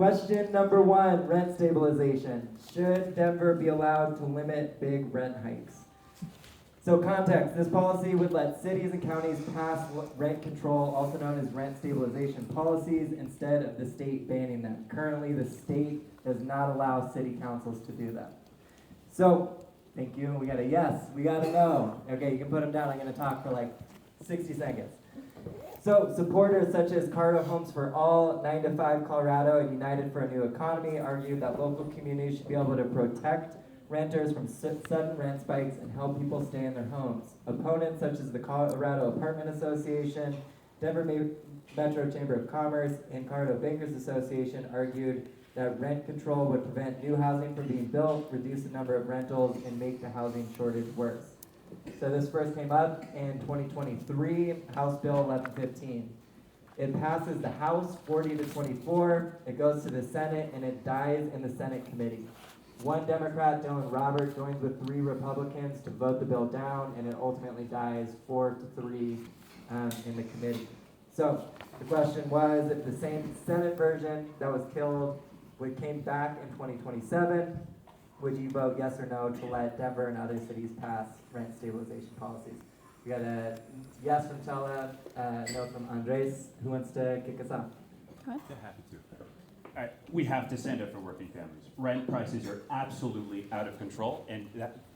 Question number 1, rent stabilization. Should Denver be allowed to limit big rent hikes? So context, this policy would let cities and counties pass rent control, also known as rent stabilization policies, instead of the state banning them. Currently, the state does not allow city councils to do that. So, thank you, we got a yes, we got a no. Okay, you can put them down, I'm gonna talk for like 60 seconds. So, supporters such as Carter Homes for All, 9 to 5 Colorado, and United for a New Economy argued that local communities should be able to protect renters from sudden rent spikes and help people stay in their homes. Opponents such as the Colorado Apartment Association, Denver Metro Chamber of Commerce, and Colorado Bankers Association argued that rent control would prevent new housing from being built, reduce the number of rentals, and make the housing shortage worse. So this first came up in 2023, House Bill 1115. It passes the House 40-24, it goes to the Senate, and it dies in the Senate committee. One Democrat, Dylan Roberts, joins with 3 Republicans to vote the bill down, and it ultimately dies 4-3 in the committee. So the question was, if the same Senate version that was killed came back in 2027, would you vote yes or no to let Denver and other cities pass rent stabilization policies? We got a yes from Chela, no from Andres. Who wants to kick us off? Happy to. We have to stand up for working families. Rent prices are absolutely out of control, and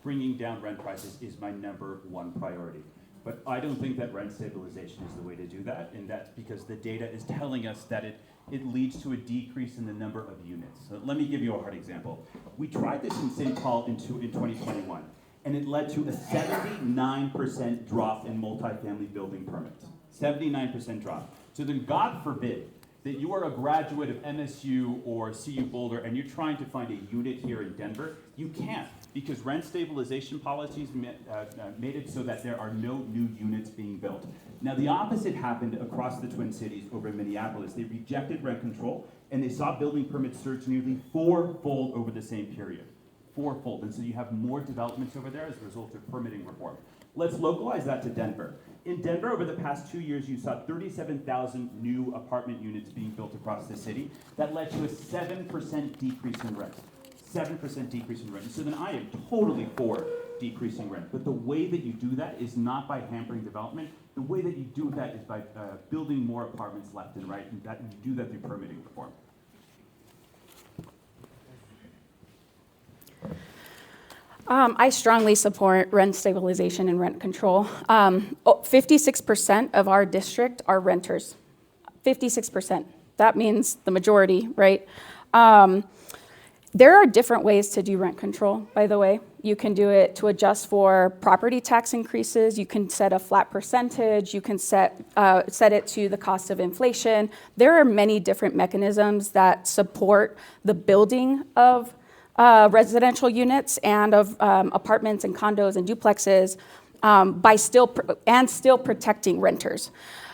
bringing down rent prices is my #1 priority. But I don't think that rent stabilization is the way to do that, and that's because the data is telling us that it leads to a decrease in the number of units. So let me give you a hard example. We tried this in St. Paul in 2021, and it led to a 79% drop in multifamily building permits. 79% drop. So then God forbid that you are a graduate of MSU or CU Boulder and you're trying to find a unit here in Denver, you can't, because rent stabilization policies made it so that there are no new units being built. Now the opposite happened across the Twin Cities over in Minneapolis. They rejected rent control and they saw building permits surge nearly 4-fold over the same period. 4-fold, and so you have more developments over there as a result of permitting reform. Let's localize that to Denver. In Denver, over the past 2 years, you saw 37,000 new apartment units being built across the city. That led to a 7% decrease in rent. 7% decrease in rent. So then I am totally for decreasing rent. But the way that you do that is not by hampering development. The way that you do that is by building more apartments left and right, and you do that through permitting reform. I strongly support rent stabilization and rent control. 56% of our district are renters. 56%. That means the majority, right? There are different ways to do rent control, by the way. You can do it to adjust for property tax increases. You can set a flat percentage. You can set it to the cost of inflation. There are many different mechanisms that support the building of residential units and of apartments and condos and duplexes by still protecting renters.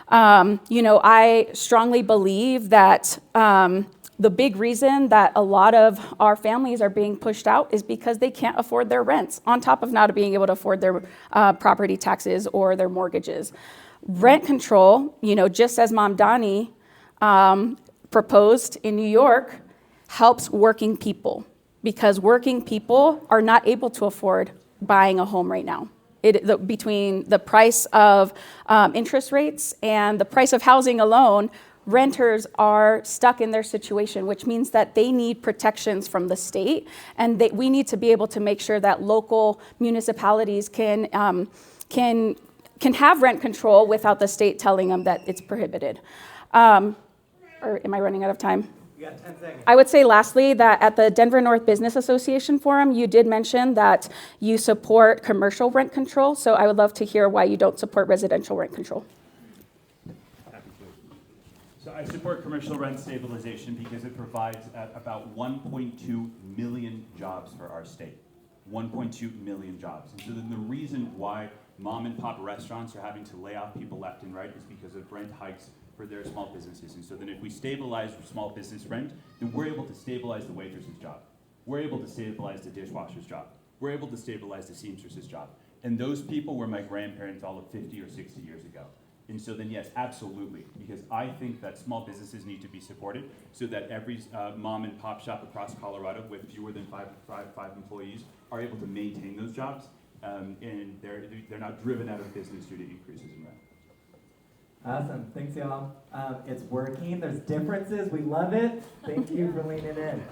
I strongly believe that the big reason that a lot of our families are being pushed out is because they can't afford their rents, on top of not being able to afford their property taxes or their mortgages. Rent control, just as Mamdani proposed in New York, helps working people, because working people are not able to afford buying a home right now. Between the price of interest rates and the price of housing alone, renters are stuck in their situation, which means that they need protections from the state, and we need to be able to make sure that local municipalities can have rent control without the state telling them that it's prohibited. Or am I running out of time? You got 10 seconds. I would say lastly that at the Denver North Business Association Forum, you did mention that you support commercial rent control, so I would love to hear why you don't support residential rent control. So I support commercial rent stabilization because it provides about 1.2 million jobs for our state. 1.2 million jobs. And so then the reason why mom and pop restaurants are having to lay off people left and right is because of rent hikes for their small businesses. And so then if we stabilize small business rent, then we're able to stabilize the waitress's job. We're able to stabilize the dishwasher's job. We're able to stabilize the seamstress's job. And those people were my grandparents all of 50 or 60 years ago. And so then, yes, absolutely, because I think that small businesses need to be supported so that every mom and pop shop across Colorado with fewer than five employees are able to maintain those jobs, and they're not driven out of business due to increases in rent. Awesome, thanks y'all. It's working, there's differences, we love it. Thank you for leaning in.